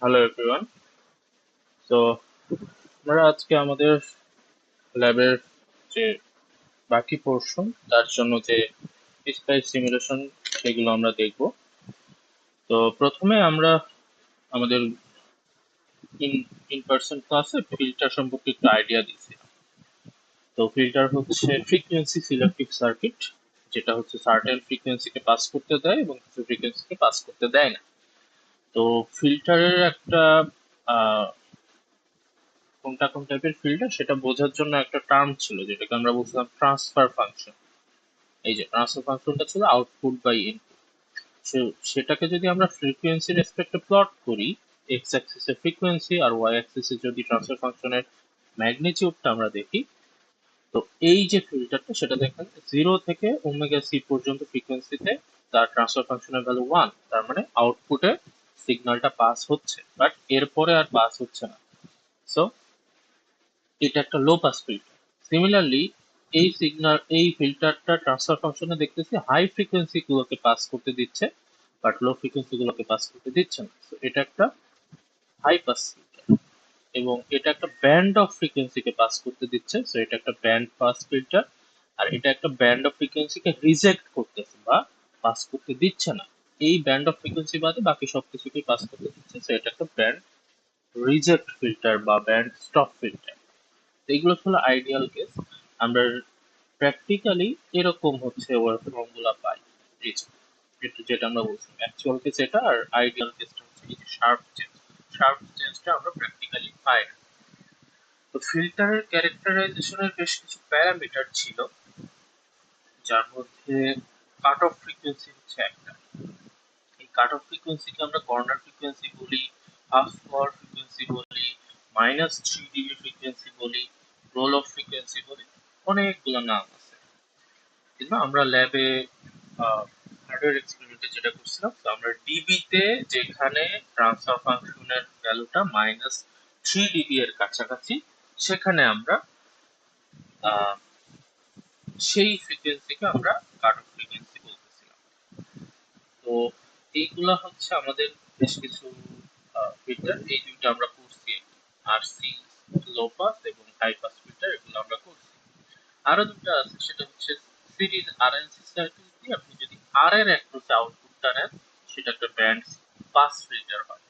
Hello everyone. তো আমরা আজকে আমাদের ল্যাবের যে বাকি পোর্শন তার জন্য যে স্পাইস সিমুলেশন সেগুলো আমরা দেখব। তো প্রথমে আমরা আমাদের ইন ইন পার্সন ক্লাসে ফিল্টার সম্পর্কে একটু আইডিয়া দিচ্ছি। তো ফিল্টার হচ্ছে ফ্রিকোয়েন্সি সিলেক্টিভ সার্কিট, যেটা হচ্ছে সার্টেন ফ্রিকোয়েন্সিকে পাস করতে দেয় এবং কিছু ফ্রিকোয়েন্সিকে পাস করতে দেয় না। তো ফিল্টারের একটা কোনটা কোন টাইপের ফিল্টার সেটা বোঝার জন্য একটা টার্ম ছিল, যেটাকে আমরা বলছিলাম ট্রান্সফার ফাংশন। এই যে ট্রান্সফার ফাংশনটা ছিল আউটপুট বাই ইনপুট। সেটাকে যদি আমরা ফ্রিকোয়েন্সি রেসপেক্টে প্লট করি, এক্স অ্যাক্সিসে ফ্রিকোয়েন্সি আর ওয়াই অ্যাক্সিসে যদি ট্রান্সফার ফাংশনের ম্যাগনিটিউডটা আমরা দেখি, তো এই যে ফিল্টারটা সেটা দেখেন 0 থেকে ওমেগা সি পর্যন্ত ফ্রিকোয়েন্সিতে তার ট্রান্সফার ফাংশনের ভ্যালু 1, তার মানে আউটপুটে সিগন্যালটা পাস হচ্ছে, বাট এরপরে আর পাস হচ্ছে না। সো এটা একটা লো পাস ফিল্টার। সিমিলারলি এই ফিল্টারটা ট্রান্সফার ফাংশনে দেখতেছি হাই ফ্রিকোয়েন্সি গুলোকে পাস করতে দিচ্ছে, বাট লো ফ্রিকোয়েন্সি গুলোকে পাস করতে দিচ্ছে না। So, এটা একটা হাই পাস ফিল্টার এবং এটা একটা ব্যান্ড অফ ফ্রিকোয়েন্সিকে পাস করতে দিচ্ছে। সো এটা একটা ব্যান্ড পাস ফিল্টার। আর এটা একটা ব্যান্ড অফ ফ্রিকোয়েন্সিকে রিজেক্ট করতেছে বা পাস করতে দিচ্ছে না। এই ব্যান্ড অফ ফ্রিকোয়েন্সি বাদে বাকি সবকিছুকে পাস করতে দিচ্ছে। সো এটা একটা ব্যান্ড রিজেক্ট ফিল্টার বা ব্যান্ড স্টপ ফিল্টার। এইগুলো ছিল আইডিয়াল কেস। আমরা প্র্যাকটিক্যালি এরকম হচ্ছে ওয়েভফর্ম গুলা পাই। এই যে যেটা আমরা বলছিলাম অ্যাকচুয়াল কেস এটা, আর আইডিয়াল কেসটা হচ্ছে এই যে শার্প চেঞ্জটা আমরা প্র্যাকটিক্যালি পাই না। তো ফিল্টারের ক্যারেক্টারাইজেশনের বেশ কিছু প্যারামিটার ছিল, যার মধ্যে কাট অফ ফ্রিকোয়েন্সি হচ্ছে একটা। এই কাট অফ ফ্রিকোয়েন্সিকে আমরা কর্নার ফ্রিকোয়েন্সি বলি, হাফ পাওয়ার ফ্রিকোয়েন্সি বলি, -3 ডিবি ফ্রিকোয়েন্সি বলি, রোল অফ ফ্রিকোয়েন্সি বলি, অনেকগুলো নাম আছে। কিন্তু আমরা ল্যাবে হার্ডওয়্যার এক্সপেরিমেন্টে যেটা করছিলাম, তো আমরা ডিবি তে যেখানে ট্রান্সফার ফাংশনের ভ্যালুটা -3 ডিবি এর কাছাকাছি, সেখানে আমরা আহ, সেই ফ্রিকোয়েন্সিকে আমরা কাট অফ ফ্রিকোয়েন্সি বলতেছিলাম। তো এইগুলা হচ্ছে আমাদের বেশ কিছু ফিল্টার, এই দুইটা আমরা করছি। আরসি লো পাস এবং হাই পাস ফিল্টার, এগুলো আমরা করছি। আরো দুটো আছে, সেটা হচ্ছে সিরিজ আরএলসি সার্কিট দিয়ে আপনি যদি আর এর অ্যাক্রসে আউটপুটটা নেন, সেটা একটা ব্যান্ড পাস ফিল্টার হয়।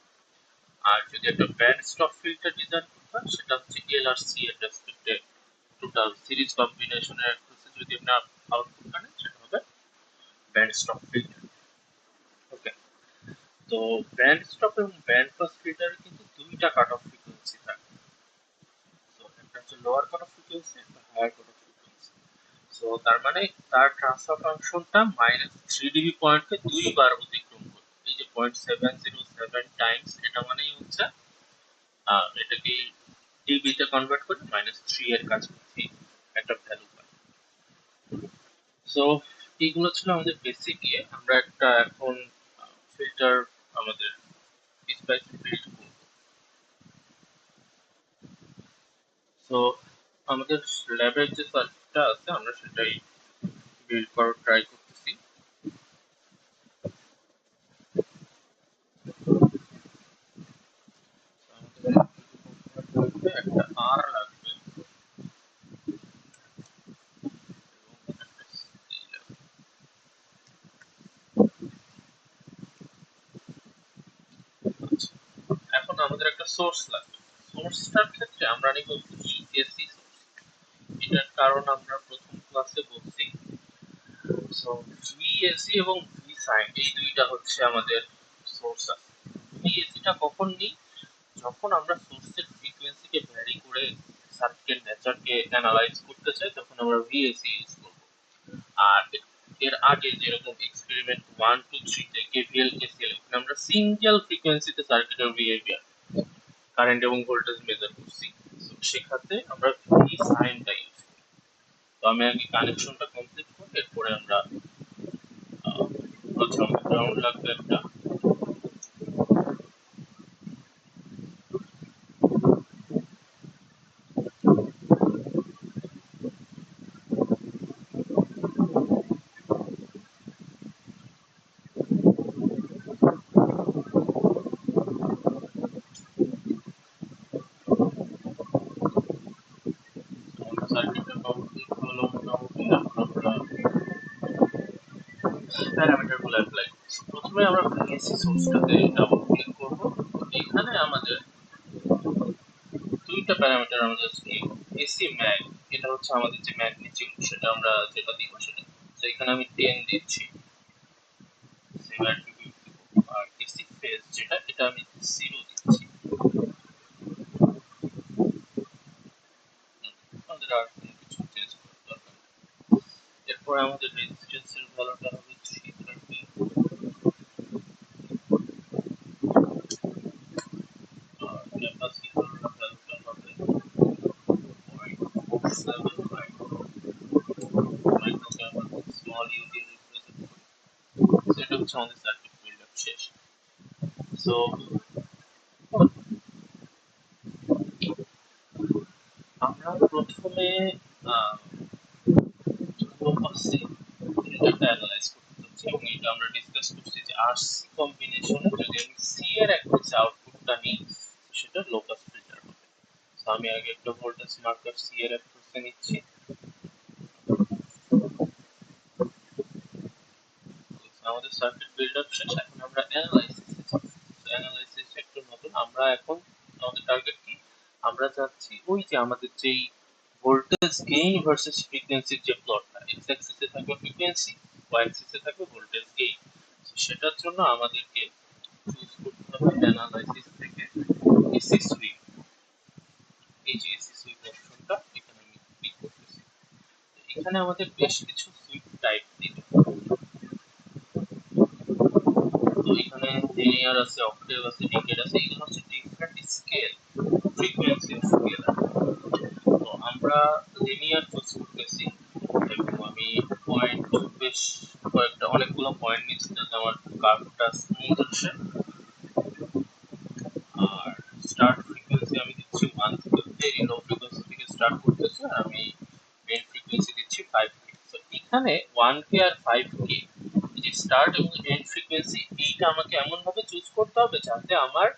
আর যদি একটা ব্যান্ড স্টপ ফিল্টার ডিজাইন করতে হয়, সেটা হচ্ছে এলআরসি এর রেসপেক্টে টোটাল সিরিজ কম্বিনেশনের অ্যাক্রসে যদি আপনি আউটপুটটা নেন, সেটা হবে ব্যান্ড স্টপ ফিল্টার। ওকে। তো ব্যান্ড স্টপ এবং ব্যান্ড পাস ফিল্টারে কিন্তু দুইটা কাট অফ ফ্রিকোয়েন্সি থাকে। তো একটা হচ্ছে লোয়ার কাট অফ ফ্রিকোয়েন্সি, একটা higher cut off frequency. So তার মানে তার ট্রান্সফার ফাংশনটা -3 ডিবি পয়েন্টকে দুইবার অতিক্রম করে। এই যে 0.707 টাইমস, এটা মানেই হচ্ছে এটাকে ডিবি তে কনভার্ট করে -3 এর কাছাকাছি একটা ভ্যালু পাই। সো এইগুলো ছিল আমাদের বেসিক ইয়ে। আমরা একটা এখন ফিল্টার আমাদের স্পাইস বিল্ড করব। সো আমাদের ল্যাবের যে সার্কিটটা আছে আমরা সেটাই বিল্ড করার ট্রাই করতেছি। আমাদের একটা আর লাগবে এবং একটা সি লাগবে। আচ্ছা, এখন আমাদের একটা সোর্স লাগবে। সোর্সটার ক্ষেত্রে আমরা নিব এসি সোর্স। এটার কারণ আমরা প্রথম ক্লাসে বলছি। সো ভিএসি এবং ভি সাইন এই দুইটা হচ্ছে আমাদের সোর্স আছে। ভিএসিটা কখন নিই? যখন আমরা সোর্সের ফ্রিকোয়েন্সিকে ভ্যারি করে সার্কিটের নেচারকে অ্যানালাইজ করতে চাই, তখন আমরা ভিএসি ইউজ করব। আর এর আগে যেরকম এক্সপেরিমেন্ট 1 2 3 তে কেভিএল কেসিএল, এখানে আমরা সিঙ্গেল ফ্রিকোয়েন্সিতে সার্কিটের বিহেভিয়ার, কারেন্ট এবং ভোল্টেজ মেজার করছি। তো সেক্ষেত্রে আমরা ভি সাইনটা ইউজ করি। তো আমি আগে কানেকশনটা কমপ্লিট করি, এরপরে আমরা হচ্ছে আমাদের গ্রাউন্ড লাগবে একটা। প্রথমে আমরা এসি সোর্সটাতে ডাবল ক্লিক করব। এখানে আমাদের দুইটা প্যারামিটার আমাদের এসি ম্যাগ, এটা হচ্ছে আমাদের যে ম্যাগনিটিউড সেটা আমরা যেটা দিব সেটা, তো এখানে আমি 10 দিচ্ছি সেম অ্যাট্রিবিউট, আর এসি ফেজ যেটা এটা আমি 0 দিচ্ছি। আমাদের আর কোনো কিছু চেঞ্জ করার দরকার নেই। এরপর আমাদের রেজিস্ট্যান্সের ভ্যালুটা হবে 330, আর ক্যাপাসিটর ভ্যালুটা হবে 0.475 মাইক্রোফ্যারাড, স্মল ইউ দিয়ে রিপ্রেজেন্ট করি। সেটা হচ্ছে আমাদের সার্কিট বিল্ড আপ শেষ। সো আমরা প্রথমে লোকাসে ফিল্টারটা অ্যানালাইজ করতে হচ্ছে, এবং এটা আমরা ডিসকাস করছি যে আরসি কম্বিনেশনে যদি আমি সি এর অ্যাক্সেসে আউটপুটটা নিই সেটা লোকাস ফিল্টার হবে। তো আমি আগে একটা ভোল্টেজ মার্কার সি এর অ্যাক্সেসে নিচ্ছি। আমাদের সার্কিট বিল্ড আপ শেষ, এখন আমরা অ্যানালাইসিসে যাচ্ছি। অ্যানালাইসিস একটু নতুন, আমরা এখন আমাদের টার্গেট কি, আমরা যাচ্ছি ওই যে আমাদের যেই ভোল্টেজ গেইন ভার্সেস ফ্রিকোয়েন্সির যে প্লটটা, এক্স অ্যাক্সিসে থাকবে ফ্রিকোয়েন্সি, ওয়াই অ্যাক্সিসে থাকবে ভোল্টেজ গেইন। সেটার জন্য আমাদেরকে চুজ করতে হবে অ্যানালাইসিস থেকে এসি সুইপ। এই যে এসি সুইপ অপশনটা এখানে আমি ক্লিক করতেছি। এখানে আমাদের বেশ কিছু সুইপ টাইপ দিতে হবে। তো এখানে লিনিয়ার আছে, অক্টেভ আছে, ডিকেড আছে, এগুলো হচ্ছে ডিফারেন্ট স্কেল, ফ্রিকোয়েন্সি স্কেলার। তো আমরা লিনিয়ার চুজ করতেছি, এবং আমি পয়েন্ট বেশ কয়েকটা অনেকগুলো পয়েন্ট নিচ্ছি যাতে আমার কার্ভটা স্মুথ আসে। আর স্টার্ট ফ্রিকোয়েন্সি আমি দিচ্ছি 1 থেকে, ভেরি লো ফ্রিকোয়েন্সি থেকে স্টার্ট করতেছি, আর আমি মেইন ফ্রিকোয়েন্সি দিচ্ছি 5K। তো এখানে 1K আর 5K যে স্টার্ট এবং এন্ড ফ্রিকোয়েন্সি, এইটা আমাকে এমন ভাবে চুজ করতে হবে যাতে আমার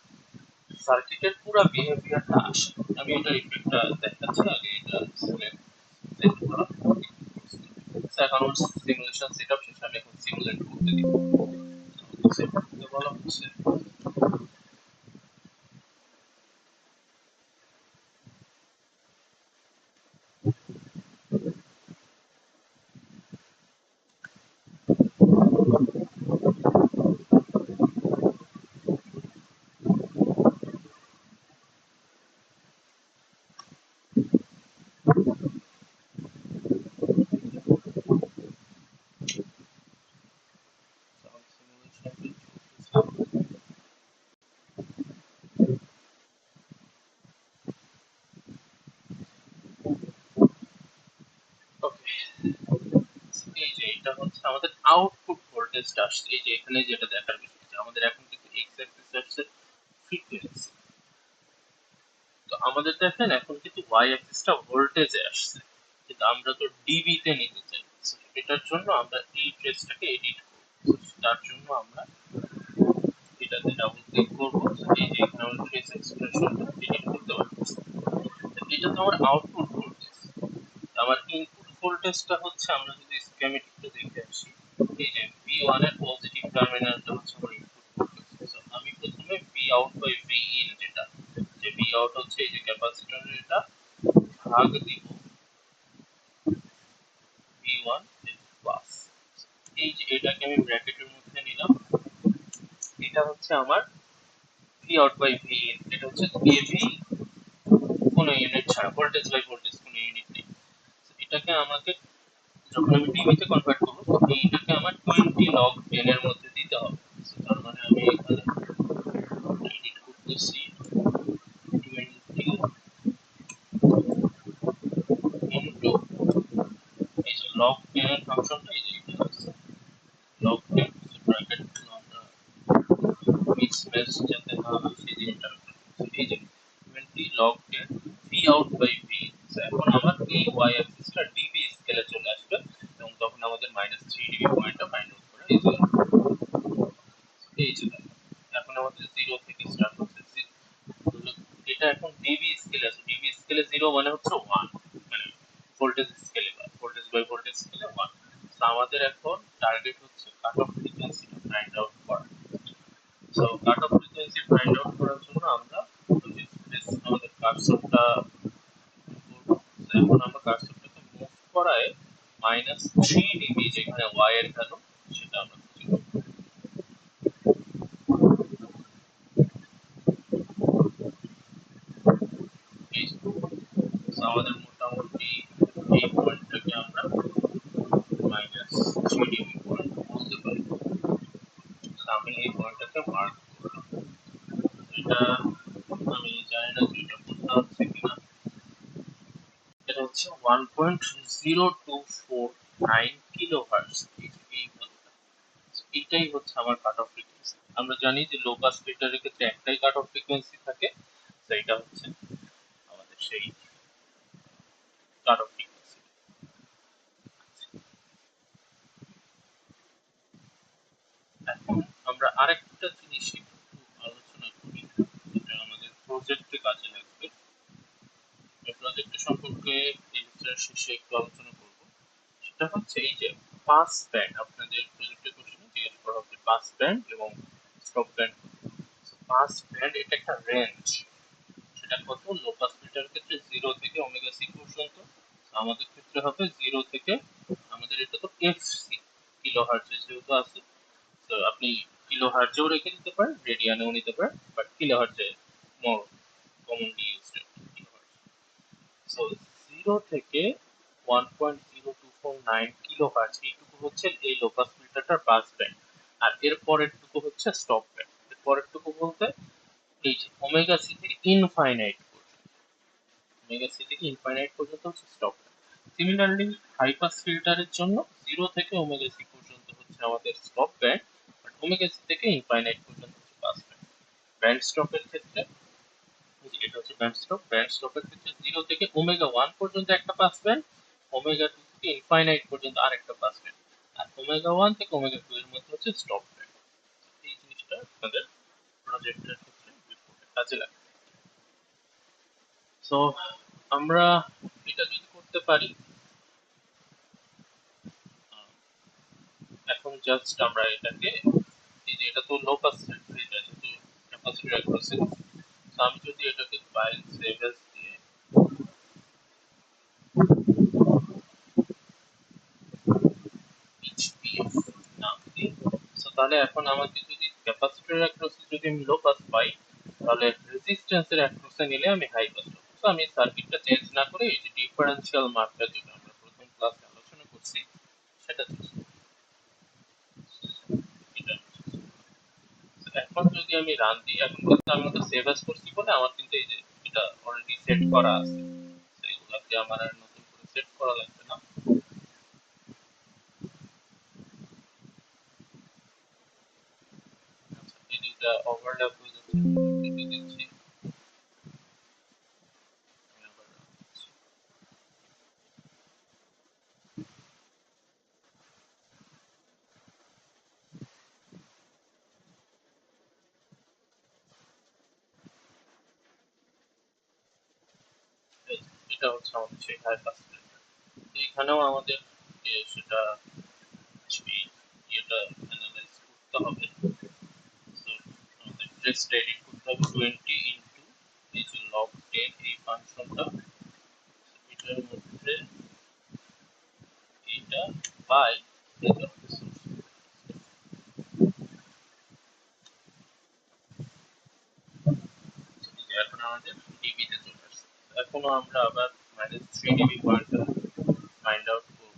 সার্কিটের পুরো বিহেভিয়ারটা আসে। আমি এটা ইফেক্টটা দেখাচ্ছি, আগে এটা সিলেক্ট দেখতে পারো। এখন আমার সিমুলেশন সেটআপ শেষ, আমি এখন সিমুলেট করতে দিব। সেট করতে বলা হচ্ছে। ওকে, এই যে এটা হচ্ছে আমাদের আউটপুট ভোল্টেজটা আসছে। এই যে এখানে যেটা দেখার বিষয় যে আমাদের এখন কিন্তু এক্স অ্যাক্সিস আসছে ফ্রিকোয়েন্সি, তো আমাদের দেখেন এখন কিন্তু ওয়াই অ্যাক্সিসটা ভোল্টেজে আসছে, কিন্তু আমরা তো ডিবি তে নিতে চাই। So, এটার জন্য আমরা এই ট্রেসটাকে এডিট করব। তার জন্য আমরা এটাতে ডাবল ক্লিক করব। এই যে এখানে আমরা ট্রেস এক্সপ্রেশনটা এডিট করতে পারতেছি। এটা তো আমার আউটপুট ভোল্টেজ। আমার ইনপুট ভোল্টেজটা হচ্ছে, আমরা যদি স্কিমেটিকটা দেখে আসি, এই যে V1 এর পজিটিভ টার্মিনালটা হচ্ছে আমার ইনপুট ভোল্টেজ। So, আমি প্রথমে V out by V in, যেটা যে ভি আউট হচ্ছে এই যে ক্যাপাসিটরের এটা, ভাগ দিব V1 এর প্লাস। এই যে এটাকে আমি ব্র্যাকেটের মধ্যে নিলাম, এটা হচ্ছে আমার V out by V in, এটা হচ্ছে এভি, কোনো ইউনিট ছাড়া, ভোল্টেজ বাই ভোল্টেজ, কোনো ইউনিট নেই। এটাকে আমাকে যখন আমি ডিবি তে কনভার্ট করব, তখন এইটাকে আমার 20 লগ 10 এর মধ্যে দিতে হবে। So, তার মানে আমি এখানে এডিট করতেছি 20 ইনটু এই যে লগ 10 এর ফাংশনটা, এই যে এটা আছে লগ 10 ব্র্যাকেট, আমরা মিক্স ম্যাচ যাতে না হয় সেই জিনিসটা। এই যে 20 log 10 V out by V. এখন আমার এই ওয়াই অ্যাক্সিসটা ডিবি স্কেলে চলে আসবে, এবং তখন আমাদের -3 ডিবি পয়েন্টটা ফাইন্ড আউট করে এই যে এই যে এখন আমাদের 0 থেকে স্টার্ট হচ্ছে। এটা এখন ডিবি স্কেলে আছে, ডিবি স্কেলে 0 মানে হচ্ছে 1, মানে ভোল্টেজ স্কেলে বা ভোল্টেজ বাই ভোল্টেজ স্কেলে 1। তো আমাদের এখন টার্গেট হচ্ছে কাট অফ ফ্রিকোয়েন্সিটা ফাইন্ড আউট করা। সো কাট অফ ফ্রিকোয়েন্সি ফাইন্ড আউট করার জন্য আমরা আমাদের কার্সরটা এখন আমরা কার্সরটাকে মুভ করায় -3 dB যেখানে y এর ভ্যালু সেটা আমরা খুঁজে পাবো। So আমাদের মোটামুটি এই পয়েন্টটাকে আমরা -3 dB পয়েন্ট বলতে পারি। So আমি এই পয়েন্টটাকে মার্ক করলাম। এটা আমি জানি না যে এটা কোনটা হচ্ছে কিনা। এটা হচ্ছে 1.0249 কিলোহার্টজ। এইটাই হচ্ছে আমার কাট অফ ফ্রিকোয়েন্সি। আমরা জানি যে লো পাস ফিল্টারের ক্ষেত্রে একটাই কাট অফ ফ্রিকোয়েন্সি থাকে, তো এটা হচ্ছে আমাদের সেই কাট অফ ফ্রিকোয়েন্সি। এখন আমরা আরেকটা জিনিস একটু আলোচনা করি যেটা আমাদের প্রজেক্টে কাজে লাগবে। এই প্রজেক্টের সম্পর্কে এই লেকচারের শেষে একটু আলোচনা করব। সেটা হচ্ছে এই যে পাস ব্যান্ড, আপনাদের প্রজেক্টের কোশ্চেনে জিজ্ঞেস করা হবে পাস ব্যান্ড এবং স্টপ ব্যান্ড। পাস ব্যান্ড এটা একটা রেঞ্জ, সেটা কত? লো পাস ফিল্টারের ক্ষেত্রে 0 থেকে ওমেগা সি পর্যন্ত, আমাদের ক্ষেত্রে হবে 0 থেকে, আমাদের এটা তো এফসি কিলো হার্টজ যেহেতু আছে, তো আপনি কিলো হার্টজেও রেখে দিতে পারেন, রেডিয়ানেও নিতে পারেন, বাট কিলো হার্টজে more commonly used kilohertz. So 0 থেকে 1.0249 কিলো হার্টজ এইটুকু হচ্ছে এই লো পাস ফিল্টারটার পাস ব্যান্ড। আর এর পরেরটুকু হচ্ছে স্টপ ব্যান্ড। এর পরেরটুকু বলতে এই যে ওমেগা সি থেকে ইনফাইনাইট, ওমেগা সি থেকে ইনফাইনাইট পর্যন্ত হচ্ছে স্টপ। সিমিলারলি হাই পাস ফিল্টারের জন্য 0 থেকে ওমেগা সি পর্যন্ত হচ্ছে আমাদের stop band, but omega C থেকে ইনফাইনাইট পর্যন্ত হচ্ছে পাস ব্যান্ড। ব্যান্ড স্টপের ক্ষেত্রে এটা হচ্ছে ব্যান্ড স্টপ। ব্যান্ড স্টপের ক্ষেত্রে 0 থেকে ওমেগা 1 পর্যন্ত একটা পাস ব্যান্ড, ওমেগা 2 থেকে ইনফাইনাইট পর্যন্ত আরেকটা পাস ব্যান্ড, আর ওমেগা 1 থেকে ওমেগা 2 এর মধ্যে হচ্ছে স্টপ ব্যান্ড। এই জিনিসটা আপনাদের প্রজেক্টের ক্ষেত্রে কাজে লাগে। সো আমরা এটা যদি করতে পারি, এখন জাস্ট আমরা এটাকে এই যে এটা তো লো পাস ফিল্টার যেহেতু ক্যাপাসিটর অ্যাক্রসে, তো আমি যদি এটাকে ফাইল সেভ এস দিয়ে এইচপিএফ নাম দিই, সো তাহলে এখন আমাকে যদি ক্যাপাসিটর অ্যাক্রসে যদি আমি লো পাস পাই, তাহলে রেজিস্ট্যান্সের অ্যাক্রসে নিলে আমি হাই পাস পাবো। সো আমি সার্কিটটা চেঞ্জ না করে এই যে ডিফারেন্সিয়াল মার্কটা যেটা আমরা প্রথম ক্লাসে আলোচনা করছি সেটা চুজ করব। এটা এখন যদি আমি রান দিই, এখন কিন্তু আমি ওটা সেভ অ্যাজ করছি বলে আমার কিন্তু এই যে এটা অলরেডি সেট করা আছে, সেগুলোকে আমার আর নতুন করে সেট করা লাগবে না। আচ্ছা, এই দুইটা ওভারল্যাপ হয়ে যাচ্ছে, কেটে দিচ্ছি, আমি আবার run দিচ্ছি। এই যে, এটা হচ্ছে আমাদের সেই হাই পাস ফিল্টার। এইখানেও আমাদের সেটা সেই ইয়েটা অ্যানালাইজ করতে হবে। সো আমাদের টেস্ট এডিট করতে হবে 20 ইনটু এই যে log 10 এই ফাংশনটা, এটার মধ্যে এইটা বাই এটা হচ্ছে source। এখন আমাদের ডিবি তে চলে আসছে। এখনো আমরা আবার -3 ডিবি পয়েন্টটা ফাইন্ড আউট করব।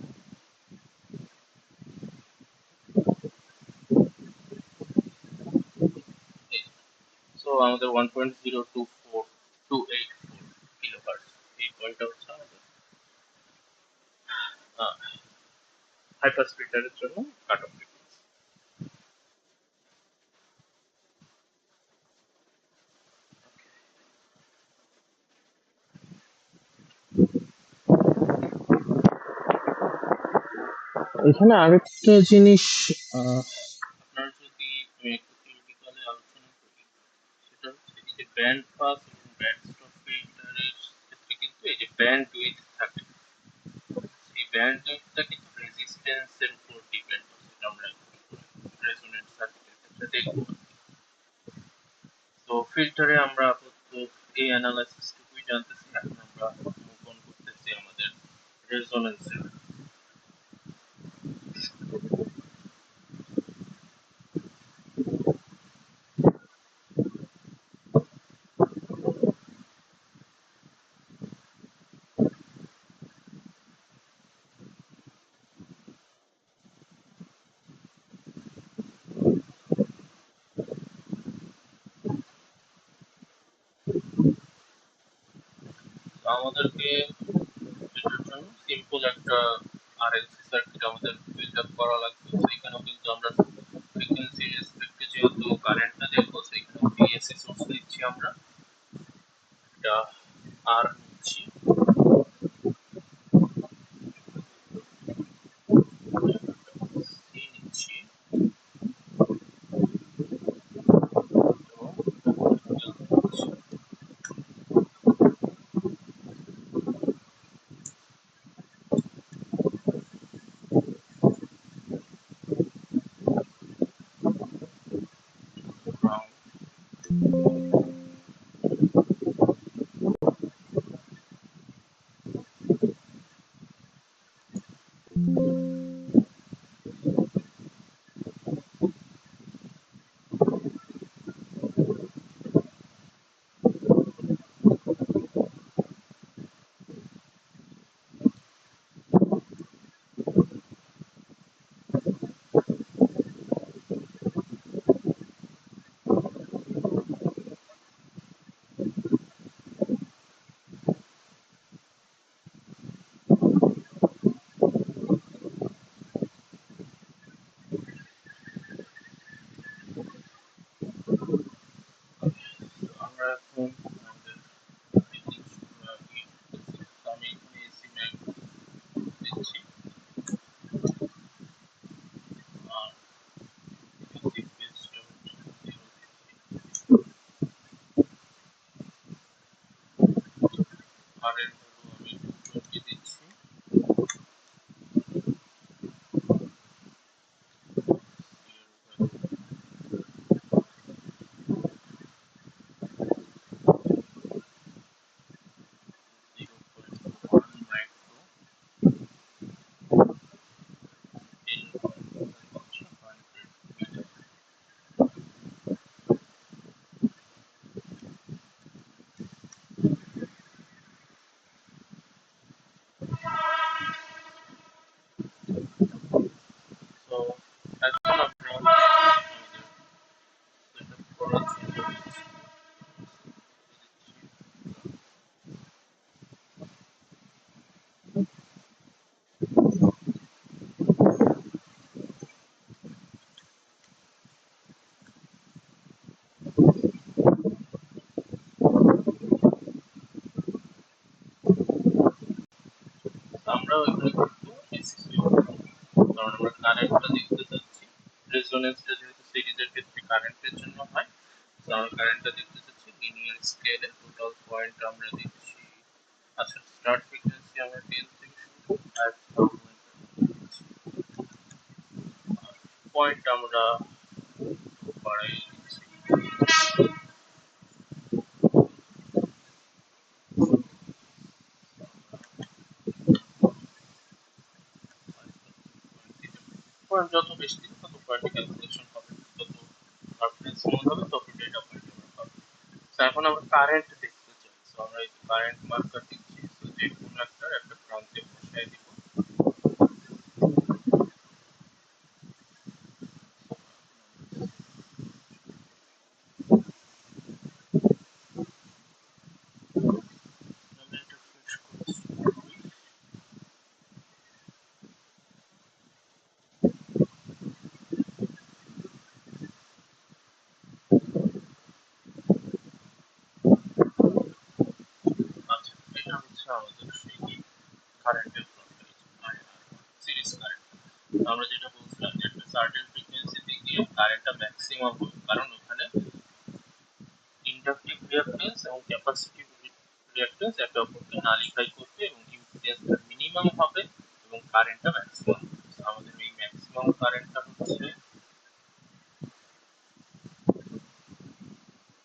সো আমাদের 1.024284 কিলোহার্টজ এই পয়েন্টটা হচ্ছে আমাদের হাই পাস ফিল্টারের জন্য কাট অফ ফ্রিকোয়েন্সি। এখানে আরেকটা জিনিস আপনার যদি আমি একটু থিওরিটিক্যালি আলোচনা করি, সেটা হচ্ছে এই যে ব্যান্ড পাস এবং ব্যান্ড স্টপ ফিল্টারের ক্ষেত্রে কিন্তু এই যে ব্যান্ড উইডথ থাকে, এই ব্যান্ড উইডথটা কিন্তু রেজিস্ট্যান্সের উপর ডিপেন্ড করে, যেটা আমরা রেজোনেন্ট সার্কিটের ক্ষেত্রে দেখবো। তো ফিল্টারে আমরা আপাতত এই অ্যানালাইসিসটুকুই জানতেছি। এখন আমরা মুভ অন করতেছি আমাদের রেজোনেন্সে। আমাদেরকে এটার জন্য সিম্পল একটা আরএলসি সার্কিট আমাদের বিল্ড আপ করা লাগবে। সেখানেও কিন্তু আমরা ফ্রিকোয়েন্সি রেসপেক্টে যেহেতু কারেন্টটা দেখবো, সেখানেও ডিএসি সোর্স নিচ্ছি আমরা। এটা আর নিচ্ছি, সি নিচ্ছি, গ্রাউন্ড। আমরা এখন আমাদের আমি এখানে এসি ম্যাগ দিচ্ছি, আর এসি পেজটা হচ্ছে 0 আর এর ভ্যালু আমি 220 দিচ্ছি। তো এখন আমরা আমাদের সেটআপ করার জন্য আমরাও এখানে কিন্তু এসি সুইচ, কারণ আমরা কারেন্টটা দেখতে চাচ্ছি। রেজোনেন্সটা যেহেতু সিরিজের ক্ষেত্রে কারেন্টের জন্য হয়, তো আমরা কারেন্টটা দেখতে চাচ্ছি লিনিয়ার স্কেলে। টোটাল পয়েন্ট আমরা দিচ্ছি, আচ্ছা স্টার্ট ফ্রিকোয়েন্সি আমরা 10 থেকে শুরু, আর পয়েন্ট আমরা বাড়াই দিচ্ছি। পয়েন্ট যত বেশি দিবে তত পয়েন্টে ক্যালকুলেশন হবে, তত পারফরম্যান্স স্মুথ হবে, তত ডেটা পয়েন্ট আমরা পাবো। তো এখন আমরা কারেন্ট দেখতে চাই, তো আমরা এই কারেন্ট মার্কার দিচ্ছি। তো যে কোনো একটা প্রান্তে বসাই দিব। আমি এটা ফিক্স করছি। আচ্ছা, এটা হচ্ছে আমাদের সেই কারেন্টের সিরিজ কারেন্ট। আমরা যেটা বলছিলাম যে একটা সার্টেন ফ্রিকোয়েন্সিতে গিয়ে কারেন্টটা ম্যাক্সিমাম হবে, কারণ ওখানে ইন্ডাকটিভ রিঅ্যাক্ট্যান্স এবং ক্যাপাসিটিভ রিঅ্যাক্ট্যান্স একে অপরকে নালিফাই করবে এবং ইম্পিডেন্সটা মিনিমাম হবে এবং কারেন্টটা ম্যাক্সিমাম। আমাদের এই ম্যাক্সিমাম কারেন্টটা হচ্ছে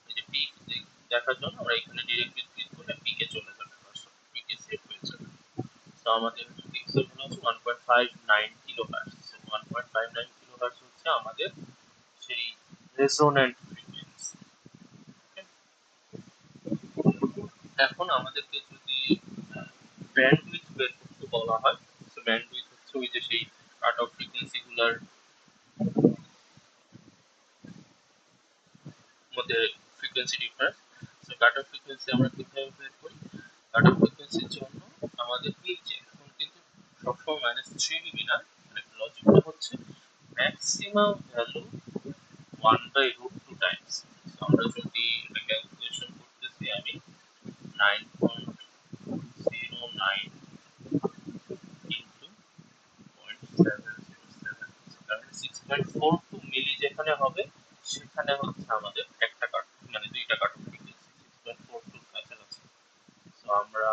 এই যে পি দেখার জন্য আমরা এখানে ডিরেক্টলি ক্লিক করলে পিকে চলে যাবে, পিকে সেভ হয়ে যাবে। তো আমাদের পিক্সেল গুলো হচ্ছে 1.59 কিলোহার্টজ। 1.59 কিলোহার্টজ হচ্ছে আমাদের সেই রেজোন্যান্ট ফ্রিকোয়েন্সি। এখন আমাদেরকে যদি ব্যান্ডউইথ বের করতে বলা হয়, তো ব্যান্ডউইথ হচ্ছে ওই যে সেই কাট অফ ফ্রিকোয়েন্সি গুলার মধ্যে ফ্রিকোয়েন্সি ডিফারেন্স। তো কাট অফ ফ্রিকোয়েন্সি আমরা কিভাবে বের করি? কাট অফ ফ্রিকোয়েন্সির জন্য আমাদের এই যে এখন কিন্তু সবসময় -3 dB না, মানে লজিকটা হচ্ছে ম্যাক্সিমাম ভ্যালু 1/√2 টাইমস। আমরা যদি এটা ক্যালকুলেশন করতেছি, আমি 9.09 ইন্টু 0.707, তাহলে 6.42 মিলি যেখানে হবে সেখানে হচ্ছে আমাদের একটা কাট, মানে দুইটা কাট অফ ফ্রিকোয়েন্সি 6.42 কাছাকাছি। তো আমরা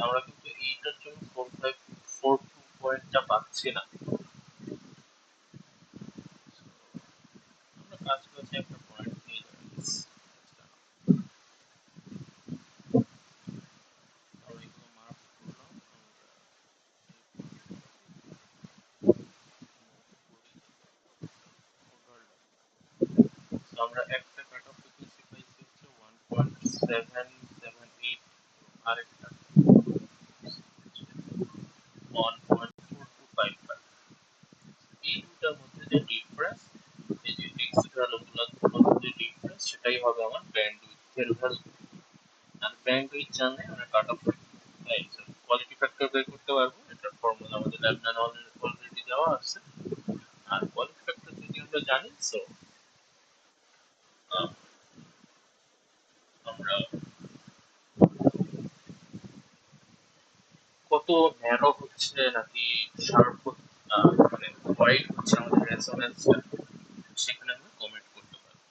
আমরা কিন্তু এইটার জন্য 4542 পয়েন্টটা পাচ্ছি না। আমরা কাছাকাছি একটা পয়েন্ট পেয়ে যাচ্ছি। আমরা এগুলো মার্ক করলাম, আমরা একটা কাট অফ ফ্রিকোয়েন্সি পাইছি হচ্ছে 1.778, আরেকটা 1.4255। এই দুটার মধ্যে যে ডিফারেন্স, এই যে ফিক্সড ভ্যালুগুলোর মধ্যে যে ডিফারেন্স, সেটাই হবে আমার ব্যান্ডউইথের ভ্যালু। আর ব্যান্ডউইথ জানলে আমরা কাট অফ কোয়ালিটি ফ্যাক্টর বের করতে পারবো। এটার ফর্মুলা আমাদের ল্যাব ম্যানুয়ালে অলরেডি দেওয়া আছে। আর কোয়ালিটি ফ্যাক্টর যদি আমরা জানি, সো আমরা কত ন্যারো হচ্ছে নাকি শার্প, মানে ওয়াইড হচ্ছে আমাদের রেজোন্যান্সটা, সেখানে আমরা কমেন্ট করতে পারবো।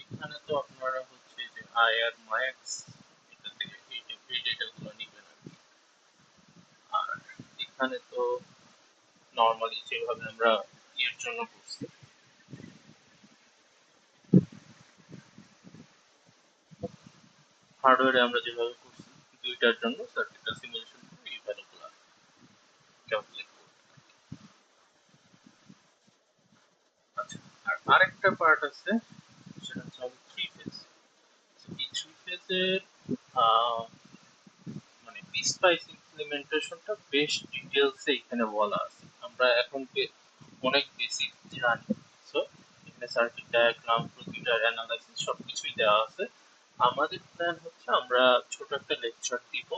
এখানে তো আপনারা হচ্ছে যে আই আর মায়াক্স, এটা থেকে এই ডেটাগুলো নেবেন আর কি। আর এখানে তো নর্মালি যেভাবে আমরা ইয়ের জন্য করছি, হার্ডওয়্যারে আমরা যেভাবে করছি, দুইটার জন্য সার্কিটটা সিমুলেশন করে এই ভ্যালুগুলো ক্যালকুলেট করব। আচ্ছা, আর আরেকটা পার্ট আছে, সেটা হচ্ছে আমাদের থ্রি ফেজ। এই থ্রি ফেজের মানে পিসওয়াইজ ইমপ্লিমেন্টেশনটা বেশ ডিটেইলসে এখানে বলা আছে। আমরা এখন অনেক বেসিক জানি। সো এখানে সার্কিট ডায়াগ্রাম, প্রতিটার অ্যানালাইসিস সবকিছুই দেওয়া আছে। আমাদের প্ল্যান হচ্ছে আমরা ছোট একটা লেকচার দিব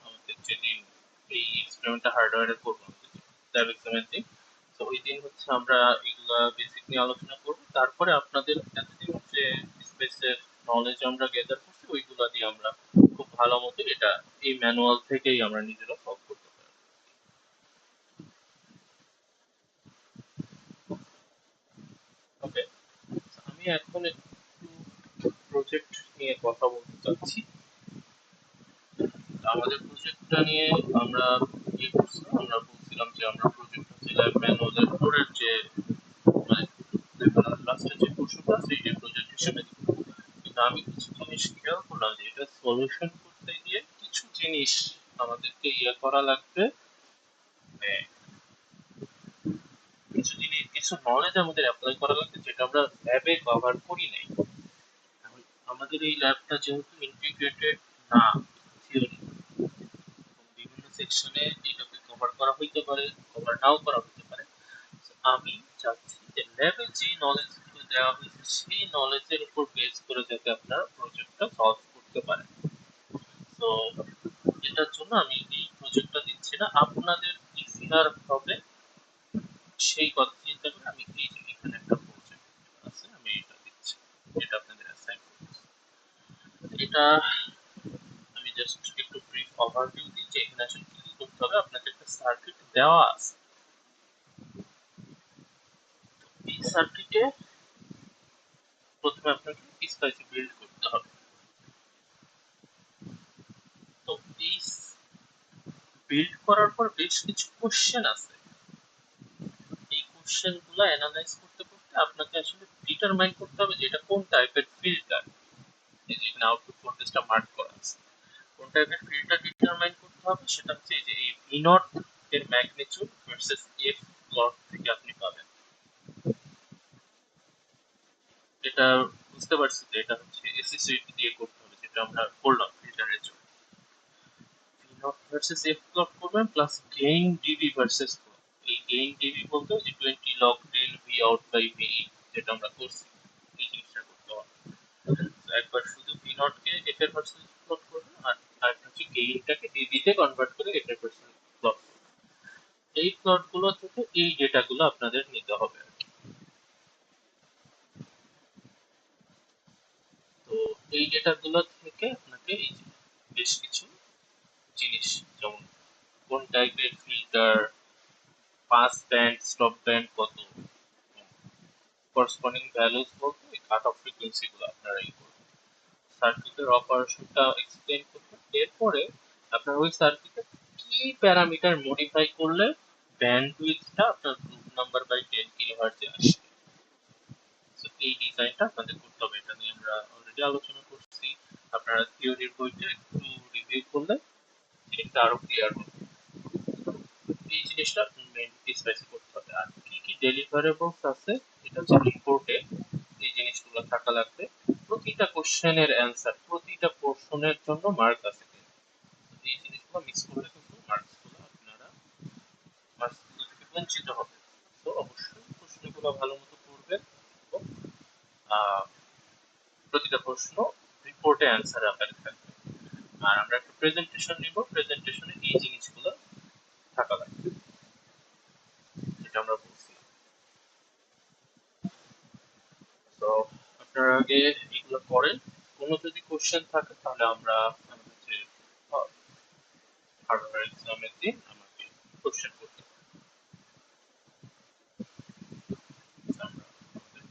আমাদের যেদিন এই এক্সপেরিমেন্টটা হার্ডওয়্যারে করবো, ল্যাব এক্সামের দিন। তো ওই দিন হচ্ছে আমরা এগুলা বেসিক নিয়ে আলোচনা করব। তারপরে আপনাদের এতদিন যে স্পেসের নলেজ আমরা গেদার করছি, ওইগুলা দিয়ে আমরা খুব ভালো মতো এটা এই ম্যানুয়াল থেকেই আমরা নিজেরা সলভ করতে পারবো। ওকে, আমি এখন একটু প্রজেক্ট নিয়ে কথা বলতে চাচ্ছি। আমাদের প্রজেক্টটা নিয়ে আমরা কি করছিলাম, আমরা বলছিলাম যে আমরা প্রজেক্ট হচ্ছে ল্যাব ম্যানুয়ালের পরের যে, মানে লাস্টের যে পোর্শনটা আছে এই প্রজেক্ট হিসেবে দিব। কিন্তু আমি কিছু জিনিস খেয়াল করলাম যে এটা সলিউশন করতে গিয়ে কিছু জিনিস আমাদেরকে ইয়ে করা লাগবে, মানে কিছু কিছু নলেজ আমাদের অ্যাপ্লাই করা লাগবে যেটা আমরা ল্যাবে কভার করি নাই। এখন আমাদের এই ল্যাবটা যেহেতু ইন্টিগ্রেটেড না, থিওরি বিভিন্ন সেকশনে এটাকে কভার করা হইতে পারে, কভার নাও করা হইতে পারে। So, আমি চাচ্ছি যে ল্যাবে যে নলেজ গুলো দেওয়া হয়েছে সেই নলেজের উপর বেস করে যাতে আপনারা প্রজেক্টটা সলভ করতে পারেন। তো এটার জন্য আমি এই প্রজেক্টটা দিচ্ছি না, আপনাদের ইজিয়ার হবে সেই কথা চিন্তা করে আমি এই যে এখানে একটা প্রজেক্ট আছে আমি এটা দিচ্ছি, যেটা আপনাদের অ্যাসাইন করছি। এটা আমি জাস্ট একটু ব্রিফ ওভারভিউ দিই যে এখানে আসলে কি করতে হবে। আপনাদের একটা সার্কিট দেওয়া আছে, এই সার্কিটে প্রথমে আপনাকে স্পাইসি বিল্ড করতে হবে। তো এই বিল্ড করার পর বেশ কিছু কোশ্চেন আছে, এই কোশ্চেন গুলো অ্যানালাইজ করতে করতে আপনাকে আসলে ডিটারমাইন করতে হবে যে এটা কোন টাইপের ফিল্টার। এই যে এখানে আউটপুট ভোল্টেজটা মার্ক করা আছে, কোন টাইপের ফিল্টার ডিটারমাইন করতে হবে সেটা হচ্ছে এই যে এই ভি নট এর ম্যাগনিটিউড ভার্সেস এফ প্লট থেকে আপনি পাবেন। এটা বুঝতে পারছি যে এটা হচ্ছে এসি সুইট দিয়ে করতে হবে, যেটা আমরা করলাম ফিল্টারের জন্য। V naught versus F plot করবেন plus gain dB versus plot. এই গেইন ডিবি বলতে যে 20 log 10 V out by V, যেটা আমরা করছি এই জিনিসটা করতে হবে। একবার শুধু ভি নট কে এফ এর ভার্সেস প্লট করবেন, আর আরেকটা হচ্ছে গেইনটাকে ডিবি তে কনভার্ট করে এফ এর ভার্সেস প্লট। এই প্লট গুলো থেকে এই ডেটা গুলো আপনাদের নিতে হবে। তো এই ডেটা গুলো থেকে আপনাকে এই যে বেশ কিছু জিনিস, যেমন কোন টাইপের filter, pass band stop band কত, করসপন্ডিং ভ্যালুস বলতে কাট অফ ফ্রিকোয়েন্সি গুলো আপনারা এই করবেন, সার্কিটের অপারেশনটা এক্সপ্লেইন করবেন। এরপরে আপনার ওই সার্কিটে কি প্যারামিটার মডিফাই করলে ব্যান্ডউইথটা আপনার গ্রুপ নাম্বার বাই 10 কিলোহার্টজে আসবে। তো এই ডিজাইনটা আপনাদের করতে হবে, এটা নিয়ে আমরা অলরেডি আলোচনা করছি। আপনারা থিওরির বইটা একটু রিভিউ করলে জিনিসটা আরো ক্লিয়ার হবে। এই জিনিসটা মেইনলি স্পেসিফাই করতে হবে। আর কি কি ডেলিভারেবলস আছে এটা হচ্ছে রিপোর্টে এই জিনিসগুলো থাকা লাগবে। প্রতিটা কোশ্চেনের অ্যান্সার, প্রতিটা পোর্শনের জন্য মার্ক আছে, এই জিনিসগুলো মিস করলে কিন্তু মার্কসগুলো থেকে বঞ্চিত হবে। তো অবশ্যই প্রশ্নগুলো ভালো মতো করবেন এবং প্রতিটা প্রশ্ন রিপোর্টে অ্যান্সার আকারে থাকবে। আর আমরা একটা প্রেজেন্টেশন নিব, প্রেজেন্টেশনে এই জিনিসগুলো থাকা লাগবে, যেটা আমরা বলছিলাম। তো আপনারা আগে এগুলো করেন, কোনো যদি কোশ্চেন থাকে তাহলে আমরা আমাদের যে হার্ডওয়্যার এক্সামের দিন আমাকে কোশ্চেন করতে পারেন। আমরা আমাদের